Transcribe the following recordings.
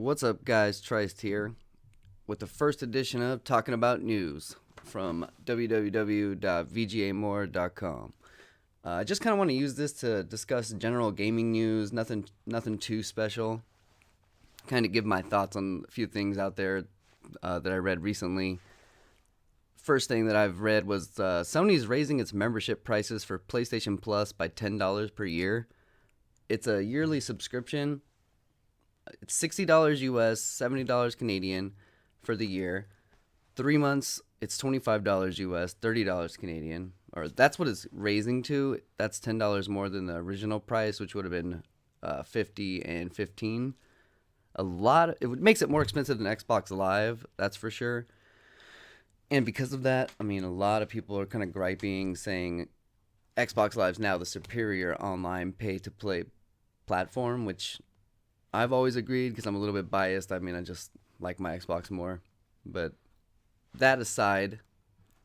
What's up, guys? Trist here with the first edition of Talking About News from www.vgamore.com. I just kind of want to use this to discuss general gaming news, nothing too special. Kind of give my thoughts on a few things out there that I read recently. First thing that I've read was Sony's raising its membership prices for PlayStation Plus by $10 per year. It's a yearly subscription. It's $60 US, $70 Canadian for the year. 3 months, it's $25 US, $30 Canadian. Or that's what it's raising to. That's $10 more than the original price, which would have been $50 and $15. It makes it more expensive than Xbox Live, that's for sure. And because of that, I mean, a lot of people are kind of griping, saying Xbox Live's now the superior online pay-to-play platform, which I've always agreed because I'm a little bit biased. I mean, I just like my Xbox more. But that aside,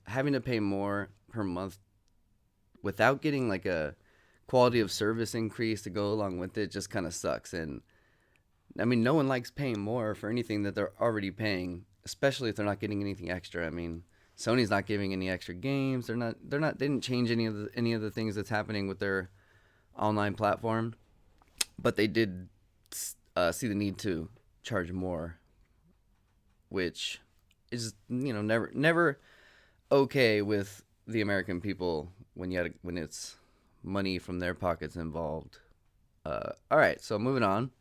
having to pay more per month without getting like a quality of service increase to go along with it just kind of sucks. And I mean, no one likes paying more for anything that they're already paying, especially if they're not getting anything extra. I mean, Sony's not giving any extra games. They didn't change any of the things that's happening with their online platform, but they did see the need to charge more, which is, you know, never okay with the American people when it's money from their pockets involved. All right, so moving on.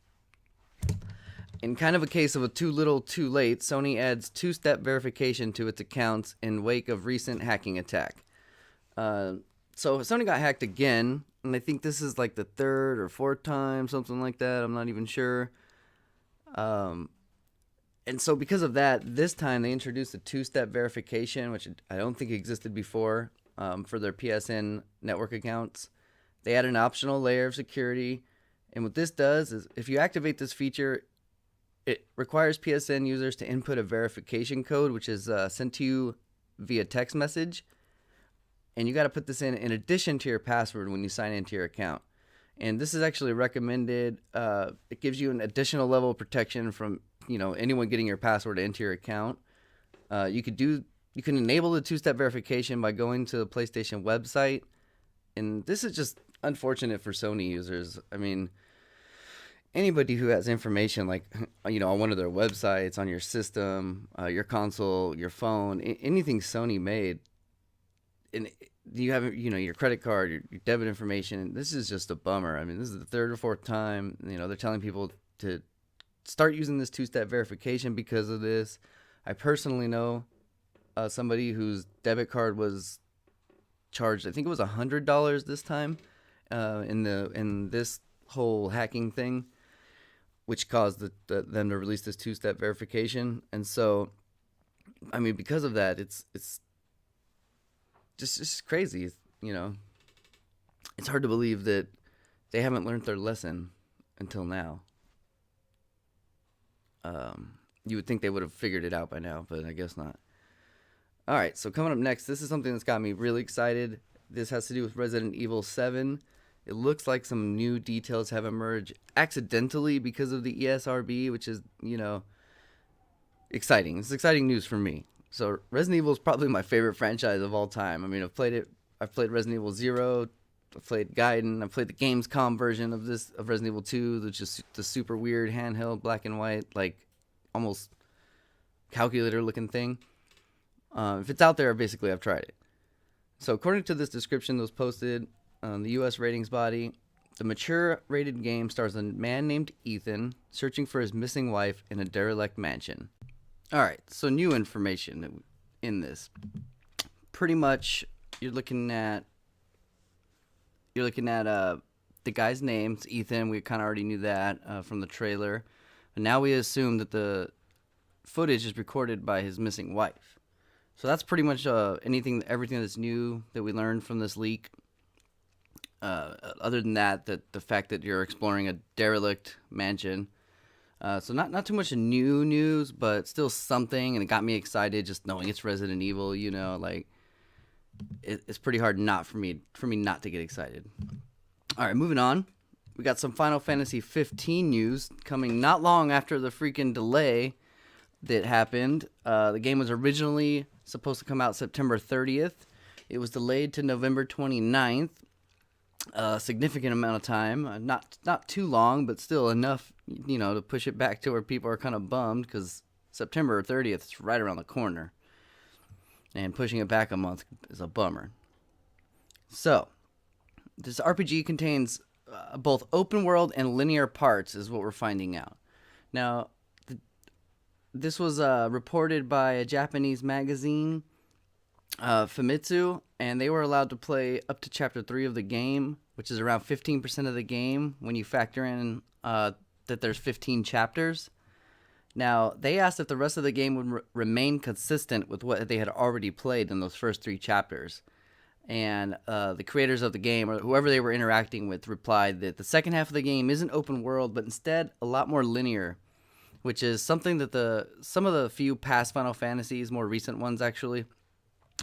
In kind of a case of a too little too late, Sony adds two-step verification to its accounts in wake of recent hacking attack. So Sony got hacked again, and I think this is like the third or fourth time, something like that. I'm not even sure. And so because of that, this time they introduced a two-step verification, which I don't think existed before, for their PSN network accounts. They add an optional layer of security, and what this does is if you activate this feature, it requires PSN users to input a verification code, which is sent to you via text message. And you got to put this in addition to your password when you sign into your account. And this is actually recommended. It gives you an additional level of protection from, you know, anyone getting your password into your account. You can enable the two-step verification by going to the PlayStation website. And this is just unfortunate for Sony users. I mean, anybody who has information like, you know, on one of their websites, on your system, your console, your phone, anything Sony made, and you have, you know, your credit card, your debit information. This is just a bummer. I mean, this is the third or fourth time, you know, they're telling people to start using this two-step verification because of this. I personally know somebody whose debit card was charged, I think it was $100 this time, in this whole hacking thing, which caused them to release this two-step verification. And so, I mean, because of that, it's just crazy, you know. It's hard to believe that they haven't learned their lesson until now. You would think they would have figured it out by now, but I guess not. All right, so coming up next, this is something that's got me really excited. This has to do with Resident Evil 7. It looks like some new details have emerged accidentally because of the ESRB, which is, you know, exciting. It's exciting news for me. So Resident Evil is probably my favorite franchise of all time. I mean, I've played Resident Evil 0, I've played Gaiden, I've played the Gamescom version of Resident Evil 2, which is the super weird handheld black and white, like almost calculator looking thing. If it's out there, basically I've tried it. So according to this description that was posted on the U.S. ratings body, the mature rated game stars a man named Ethan searching for his missing wife in a derelict mansion. All right, so new information in this. Pretty much, you're looking at the guy's name. It's Ethan. We kind of already knew that from the trailer. And now we assume that the footage is recorded by his missing wife. So that's pretty much everything that's new that we learned from this leak. Other than that, the fact that you're exploring a derelict mansion. So not too much new news, but still something, and it got me excited just knowing it's Resident Evil. You know, like it's pretty hard for me not to get excited. All right, moving on. we got some Final Fantasy 15 news coming not long after the freaking delay that happened. The game was originally supposed to come out September 30th. It was delayed to November 29th. A significant amount of time. Not too long, but still enough, to push it back to where people are kind of bummed because September 30th is right around the corner. And pushing it back a month is a bummer. So, this RPG contains both open world and linear parts, is what we're finding out. Now, this was reported by a Japanese magazine, Famitsu, and they were allowed to play up to Chapter 3 of the game, which is around 15% of the game when you factor in that there's 15 chapters. Now, they asked if the rest of the game would remain consistent with what they had already played in those first 3 chapters. And the creators of the game, or whoever they were interacting with, replied that the second half of the game isn't open world, but instead a lot more linear, which is something that some of the few past Final Fantasies, more recent ones actually,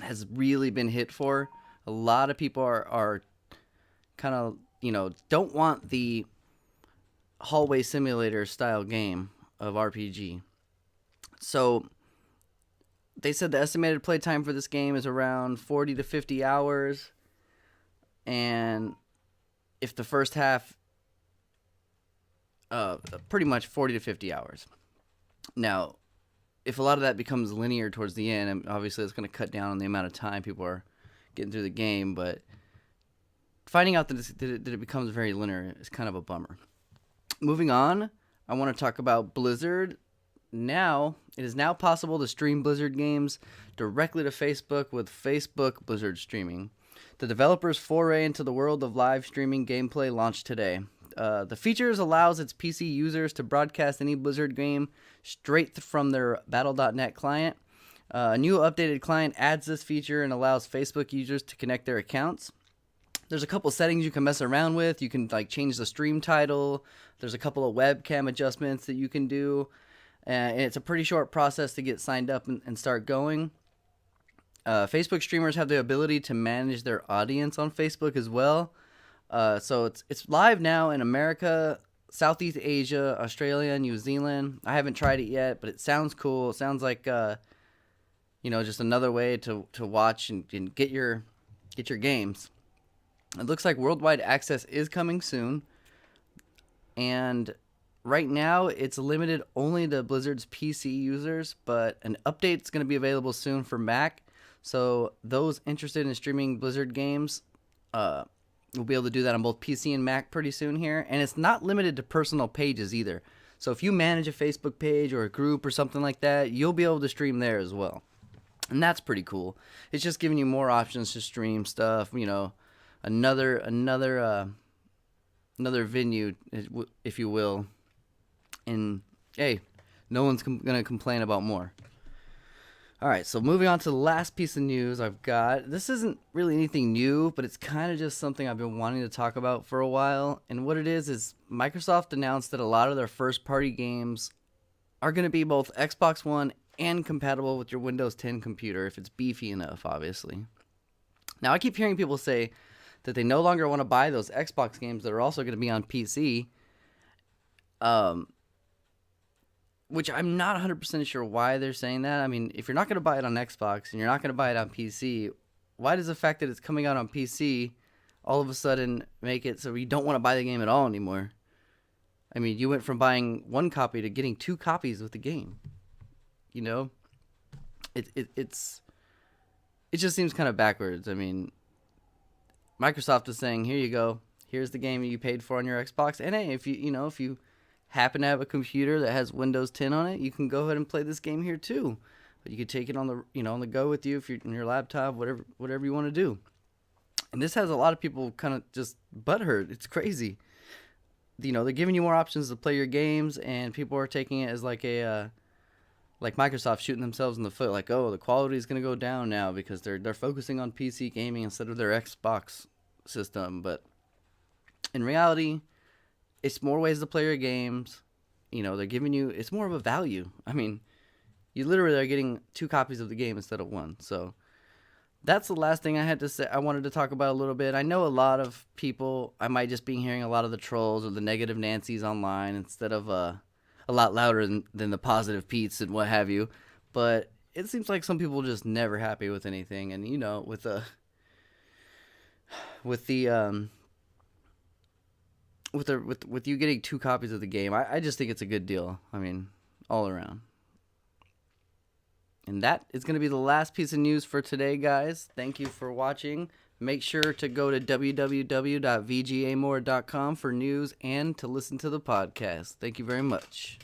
has really been hit for. A lot of people are kind of, don't want the hallway simulator style game of RPG. So they said the estimated playtime for this game is around 40 to 50 hours. And if the first half, pretty much 40 to 50 hours. Now, if a lot of that becomes linear towards the end, obviously it's going to cut down on the amount of time people are getting through the game. But finding out that it becomes very linear is kind of a bummer. Moving on, I want to talk about Blizzard. Now, it is now possible to stream Blizzard games directly to Facebook with Facebook Blizzard Streaming. The developer's foray into the world of live streaming gameplay launched today. The features allows its PC users to broadcast any Blizzard game straight from their Battle.net client. A new updated client adds this feature and allows Facebook users to connect their accounts. There's a couple settings you can mess around with. You can change the stream title. There's a couple of webcam adjustments that you can do. And it's a pretty short process to get signed up and start going. Facebook streamers have the ability to manage their audience on Facebook as well. So it's live now in America, Southeast Asia, Australia, New Zealand. I haven't tried it yet, but it sounds cool. It sounds like just another way to watch and get your games. It looks like worldwide access is coming soon, and right now it's limited only to Blizzard's PC users, but an update is going to be available soon for Mac. So those interested in streaming Blizzard games will be able to do that on both PC and Mac pretty soon here. And it's not limited to personal pages either. So if you manage a Facebook page or a group or something like that, you'll be able to stream there as well. And that's pretty cool. It's just giving you more options to stream stuff, another venue, if you will. And hey, no one's gonna complain about more. All right, so moving on to the last piece of news I've got. This isn't really anything new, but it's kind of just something I've been wanting to talk about for a while. And what it is Microsoft announced that a lot of their first-party games are going to be both Xbox One and compatible with your Windows 10 computer, if it's beefy enough, obviously. Now, I keep hearing people say that they no longer want to buy those Xbox games that are also going to be on PC. Which I'm not 100% sure why they're saying that. I mean, if you're not going to buy it on Xbox and you're not going to buy it on PC, why does the fact that it's coming out on PC all of a sudden make it so you don't want to buy the game at all anymore? I mean, you went from buying one copy to getting 2 copies with the game. It just seems kind of backwards. I mean, Microsoft is saying, here you go. Here's the game you paid for on your Xbox. And hey, if you happen to have a computer that has Windows 10 on it, you can go ahead and play this game here too. But you could take it on the go with you if you're on your laptop, whatever you want to do. And this has a lot of people kind of just butthurt. It's crazy. They're giving you more options to play your games, and people are taking it as like Microsoft shooting themselves in the foot. Like, oh, the quality is going to go down now because they're focusing on PC gaming instead of their Xbox system. But in reality, it's more ways to play your games. They're giving you, it's more of a value. I mean, you literally are getting 2 copies of the game instead of 1. So that's the last thing I had to say. I wanted to talk about a little bit. I know a lot of people, I might just be hearing a lot of the trolls or the negative Nancy's online instead of a lot louder than the positive Pete's and what have you. But it seems like some people are just never happy with anything. And, you know, with the with you getting 2 copies of the game, I just think it's a good deal. I mean, all around. And that is going to be the last piece of news for today, guys. Thank you for watching. Make sure to go to www.vgamore.com for news and to listen to the podcast. Thank you very much.